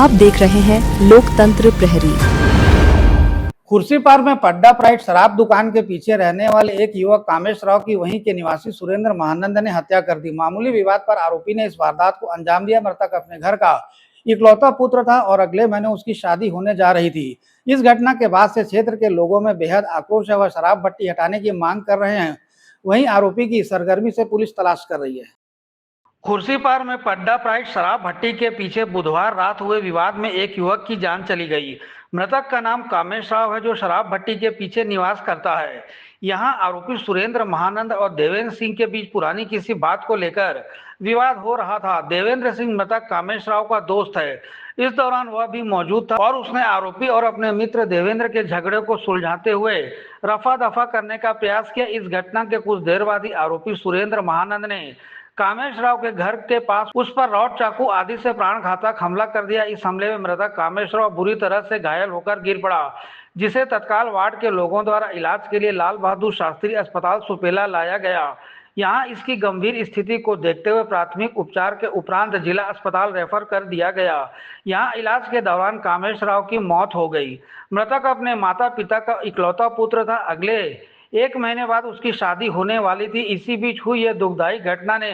आप देख रहे हैं लोकतंत्र प्रहरी। खुर्सीपार में पड्डा प्राइड शराब दुकान के पीछे रहने वाले एक युवक कामेश राव की वहीं के निवासी सुरेंद्र महानंद ने हत्या कर दी। मामूली विवाद पर आरोपी ने इस वारदात को अंजाम दिया। मृतक अपने घर का इकलौता पुत्र था और अगले महीने उसकी शादी होने जा रही थी। इस घटना के बाद से क्षेत्र के लोगों में बेहद आक्रोश है। वह शराब भट्टी हटाने की मांग कर रहे हैं। वहीं आरोपी की सरगर्मी से पुलिस तलाश कर रही है। खुर्सीपार में पड्डा प्राइड शराब भट्टी के पीछे बुधवार रात हुए विवाद में एक युवक की जान चली गई। मृतक का नाम कामेश राव है, जो शराब भट्टी के पीछे निवास करता है। यहां आरोपी सुरेंद्र महानंद और देवेंद्र सिंह के बीच पुरानी किसी बात को लेकर विवाद हो रहा था। देवेंद्र सिंह मृतक कामेश राव का दोस्त है। इस दौरान वह भी मौजूद था और उसने आरोपी और अपने मित्र देवेंद्र के झगड़े को सुलझाते हुए रफा दफा करने का प्रयास किया। इस घटना के कुछ देर बाद ही आरोपी सुरेंद्र महानंद ने कामेश राव के घर के पास उस पर रॉड, चाकू आदि से प्राणघातक हमला कर दिया। इस हमले में मृतक कामेश राव बुरी तरह से घायल होकर गिर पड़ा, जिसे तत्काल वार्ड के लोगों द्वारा इलाज के लिए लाल बहादुर शास्त्री अस्पताल सुपेला लाया गया। यहां इसकी गंभीर स्थिति को देखते हुए प्राथमिक उपचार के उपरांत जिला अस्पताल रेफर कर दिया गया। यहां इलाज के दौरान कामेश राव की मौत हो गई। मृतक अपने माता पिता का इकलौता पुत्र था। अगले एक महीने बाद उसकी शादी होने वाली थी। इसी बीच हुई यह दुखदायी घटना ने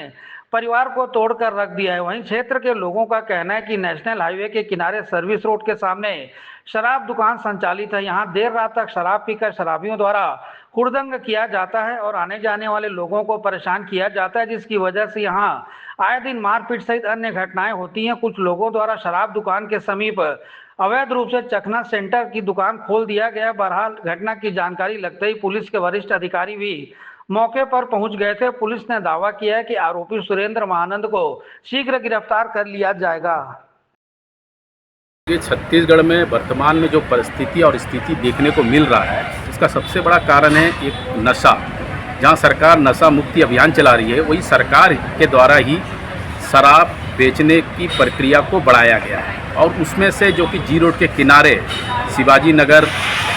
परिवार को तोड़कर रख दिया है। वहीं क्षेत्र के लोगों का कहना है कि नेशनल हाईवे के किनारे सर्विस रोड के सामने शराब दुकान संचालित है। यहां देर रात तक शराब पीकर शराबियों द्वारा हुड़दंग किया जाता है और आने जाने वाले लोगों को परेशान किया जाता है, जिसकी वजह से यहां आए दिन मारपीट सहित अन्य घटनाएं होती हैं। कुछ लोगों द्वारा शराब दुकान के समीप अवैध रूप से चखना सेंटर की दुकान खोल दिया गया। बहरहाल घटना की जानकारी लगते ही पुलिस के वरिष्ठ अधिकारी भी मौके पर पहुंच गए थे। पुलिस ने दावा किया है कि आरोपी सुरेंद्र महानंद को शीघ्र गिरफ्तार कर लिया जाएगा। ये छत्तीसगढ़ में वर्तमान में जो परिस्थिति और स्थिति देखने को मिल रहा है, इसका सबसे बड़ा कारण है एक नशा। जहां सरकार नशा मुक्ति अभियान चला रही है, वही सरकार के द्वारा ही शराब बेचने की प्रक्रिया को बढ़ाया गया है। और उसमें से जो कि जी रोड के किनारे शिवाजी नगर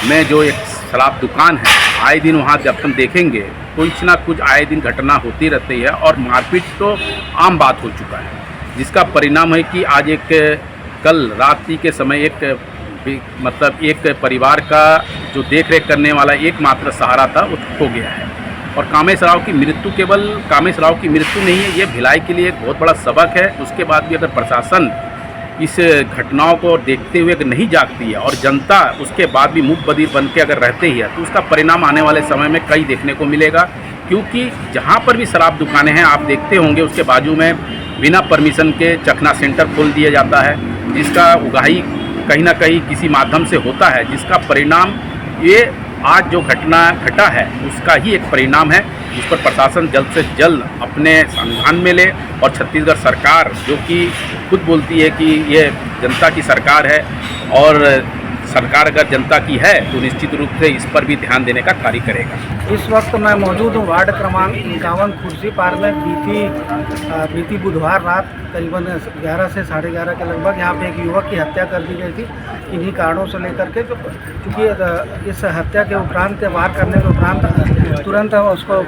में जो एक शराब दुकान है, आए दिन वहाँ जब हम देखेंगे कुछ ना कुछ आए दिन घटना होती रहती है और मारपीट तो आम बात हो चुका है, जिसका परिणाम है कि आज कल रात्रि के समय एक परिवार का जो देख रेख करने वाला एकमात्र सहारा था वो खो गया है। और कामेश राव की मृत्यु केवल कामेश राव की मृत्यु नहीं है, ये भिलाई के लिए एक बहुत बड़ा सबक है। उसके बाद भी अगर प्रशासन इस घटनाओं को देखते हुए अगर नहीं जागती है और जनता उसके बाद भी मुख बधिर बन के अगर रहते ही है, तो उसका परिणाम आने वाले समय में कई देखने को मिलेगा। क्योंकि जहाँ पर भी शराब दुकानें हैं, आप देखते होंगे उसके बाजू में बिना परमिशन के चखना सेंटर खोल दिया जाता है, जिसका उगाही कहीं ना कहीं किसी माध्यम से होता है, जिसका परिणाम ये आज जो घटना घटा है उसका ही एक परिणाम है। जिस पर प्रशासन जल्द से जल्द अपने संज्ञान में ले और छत्तीसगढ़ सरकार जो कि खुद बोलती है कि ये जनता की सरकार है और सरकार अगर जनता की है तो निश्चित रूप से इस पर भी ध्यान देने का कार्य करेगा। इस वक्त मैं मौजूद हूँ वार्ड क्रमांक 51 खुर्सीपार में। बीती बुधवार रात करीबन 11 से 11:30 के लगभग यहाँ पे एक युवक की हत्या कर दी गई थी, इन्हीं कारणों से लेकर के। क्योंकि इस हत्या के उपरांत वार करने के उपरांत तुरंत उसको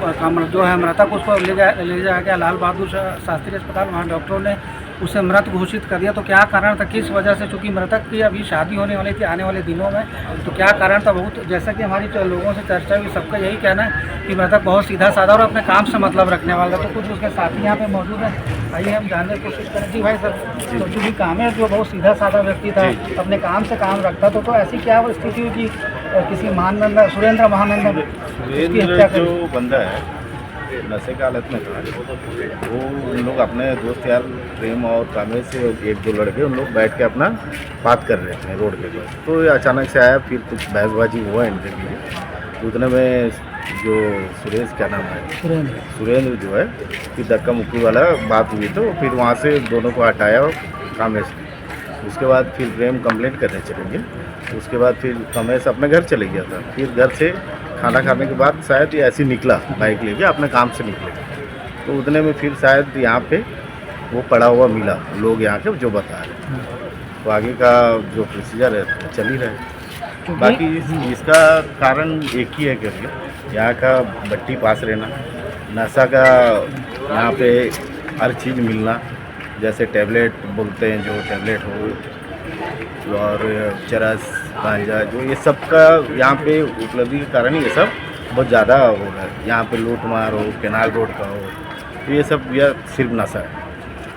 जो है मृतक उसको ले जाया गया लाल बहादुर शास्त्री अस्पताल। वहाँ डॉक्टरों ने उसे मृत घोषित कर दिया। तो क्या कारण था, किस वजह से, चूँकि मृतक की अभी शादी होने वाली थी आने वाले दिनों में, तो क्या कारण था, बहुत जैसा कि हमारी लोगों से चर्चा हुई, सबका यही कहना है कि मृतक बहुत सीधा साधा और अपने काम से मतलब रखने वाला था। तो कुछ उसके साथी यहाँ पे मौजूद है, आइए हम जानने की कोशिश करें। जी भाई सर, तो चूँकि कामेश जो बहुत सीधा साधा व्यक्ति था, अपने काम से काम रखता था, तो ऐसी क्या वो स्थिति हुई कि किसी महानंद सुरेंद्र महानंद की हत्या कर जो बंदा है नशे की हालत में था, वो उन लोग अपने दोस्त यार प्रेम और कामेश से एक दो लड़के उन लोग बैठ के अपना बात कर रहे थे रोड के पास। तो ये अचानक से आया, फिर कुछ बहसबाजी हुआ इनके लिए। उतने में जो सुरेश क्या नाम है सुरेंद्र जो है फिर धक्का मुक्की वाला बात हुई, तो फिर वहाँ से दोनों को हटाया कामेश ने। उसके बाद फिर प्रेम कंप्लेंट करने चले गए। उसके बाद फिर कामेश अपने घर चले गया था। फिर घर से खाना खाने के बाद शायद ये ऐसे निकला, बाइक लेके अपने काम से निकले। तो उतने में फिर शायद यहाँ पे वो पड़ा हुआ मिला, लोग यहाँ के जो बता रहे। तो आगे का जो प्रोसीजर है तो चल ही रहे। बाकी इसका कारण एक ही है कि यहाँ का भट्टी पास रहना, नशा का यहाँ पे हर चीज़ मिलना, जैसे टैबलेट बोलते हैं जो टैबलेट हो और चरस गांजा जो ये सब का यहाँ पे उपलब्धि के कारण ही ये सब बहुत ज़्यादा हो रहा है। यहाँ पे लूटमार हो, केनाल रोड का हो, तो ये सब यह सिर्फ नशा है।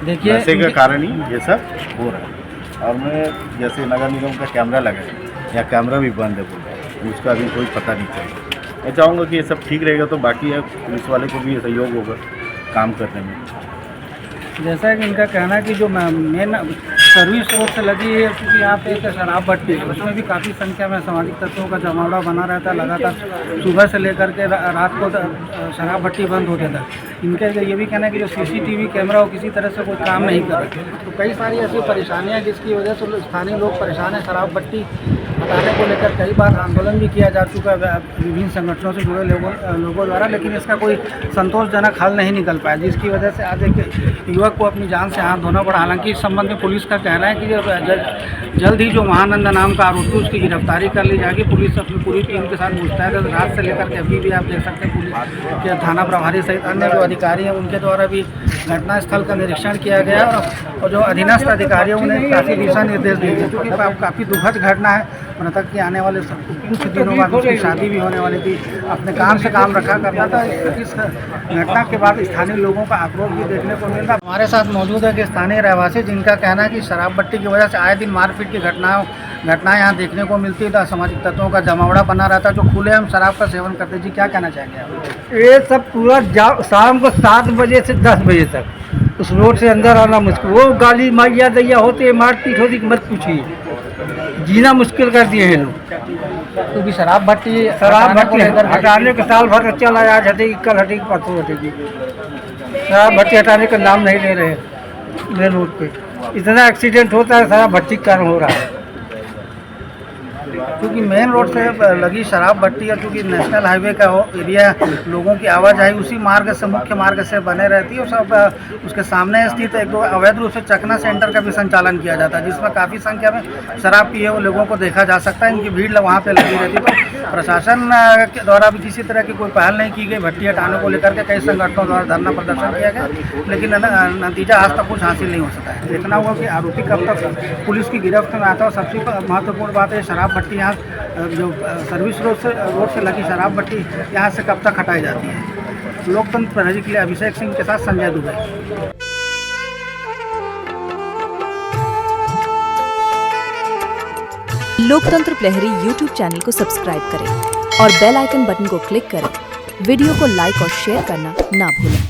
देखिए नशे के कारण ही ये सब हो रहा है। और मैं जैसे नगर निगम का कैमरा लगा है, यहाँ कैमरा भी बंद है पूरा, उसका भी कोई पता नहीं चला। मैं चाहूँगा कि ये सब ठीक रहेगा तो बाकी है पुलिस वाले को भी सहयोग होगा काम करने में। जैसा कि इनका कहना है कि जो मेन सर्विस रोड से लगी है, क्योंकि यहाँ पे एक शराब भट्टी है, उसमें भी काफ़ी संख्या में सामाजिक तत्वों का जमावड़ा बना रहता है। लगातार सुबह से लेकर के रात को शराब भट्टी बंद होते था। इनके ये भी कहना है कि जो सीसीटीवी कैमरा हो किसी तरह से कोई काम नहीं कर रहा। तो कई सारी ऐसी परेशानियाँ जिसकी वजह से स्थानीय लोग परेशान हैं। शराब भट्टी हटाने को लेकर कई बार आंदोलन भी किया जा चुका है विभिन्न संगठनों से जुड़े लोगों द्वारा, लेकिन इसका कोई संतोषजनक हल नहीं निकल पाया, जिसकी वजह से आज एक युवक को अपनी जान से हाथ धोना पड़ा। हालांकि इस संबंध में पुलिस का कहना है कि जल्द ही जो महानंद नाम का आरोपी उसकी गिरफ्तारी कर ली जाएगी। पुलिस अपनी पूरी टीम के साथ मुस्तैद है। रात से लेकर के अभी भी आप देख सकते हैं पुलिस के थाना प्रभारी सहित अन्य जो अधिकारी हैं उनके द्वारा भी घटनास्थल का निरीक्षण किया गया और जो अधीनस्थ अधिकारी हैं उन्हें काफ़ी दिशा निर्देश दिए गए, क्योंकि काफ़ी दुखद घटना है। मृतक के आने वाले कुछ दिनों बाद उसकी शादी भी होने वाली थी। अपने काम से काम रखा करता था। इस घटना के बाद स्थानीय लोगों का आक्रोश भी देखने को मिल रहा। हमारे साथ मौजूद है कि स्थानीय रहवासी, जिनका कहना है कि शराब भट्टी की वजह से आए दिन मारपीट की घटनाएं यहाँ देखने को मिलती है। सामाजिक तत्वों का जमावड़ा बना रहता है जो खुलेआम शराब का सेवन करते। जी क्या कहना चाहेंगे आप? ये सब पूरा शाम को 7 बजे से 10 बजे तक उस रोड से अंदर आना मुश्किल। वो गाली मारिया दैया होते, मारपीट होती, मत पूछिए, जीना मुश्किल कर दिए हैं लोग। क्योंकि शराब भट्टी हटाने के साल भर चला, आज हटेगी, कल हटेगी, परसों हटेगी। शराब भट्टी हटाने का नाम नहीं ले रहे मेन रोड पे। इतना एक्सीडेंट होता है शराब भट्टी के कारण हो रहा है। क्योंकि मेन रोड से लगी शराब भट्टी है, क्योंकि नेशनल हाईवे का एरिया, लोगों की आवाजाही उसी मार्ग से, मुख्य मार्ग से बने रहती है। और सब उसके सामने स्थित एक दो अवैध रूप से चकना सेंटर का भी संचालन किया जाता है, जिसमें काफ़ी संख्या में शराब पिए हुए लोगों को देखा जा सकता है। इनकी भीड़ वहाँ पे लगी रहती है। तो प्रशासन के द्वारा भी किसी तरह की कोई पहल नहीं की गई। भट्टी हटाने को लेकर के कई संगठनों द्वारा धरना प्रदर्शन किया गया, लेकिन नतीजा आज तक कुछ हासिल नहीं हो सका है। देखना होगा कि आरोपी कब तक पुलिस की गिरफ्त में आता है। सबसे महत्वपूर्ण बात है शराब भट्टी यहाँ जो सर्विस रोड से लगी शराब भट्टी यहाँ से कब तक हटाई जाती है। लोकतंत्र प्रहरी के लिए अभिषेक सिंह के साथ संजय दुबे। लोकतंत्र प्रहरी YouTube चैनल को सब्सक्राइब करें और बेल आइकन बटन को क्लिक करें। वीडियो को लाइक और शेयर करना ना भूलें।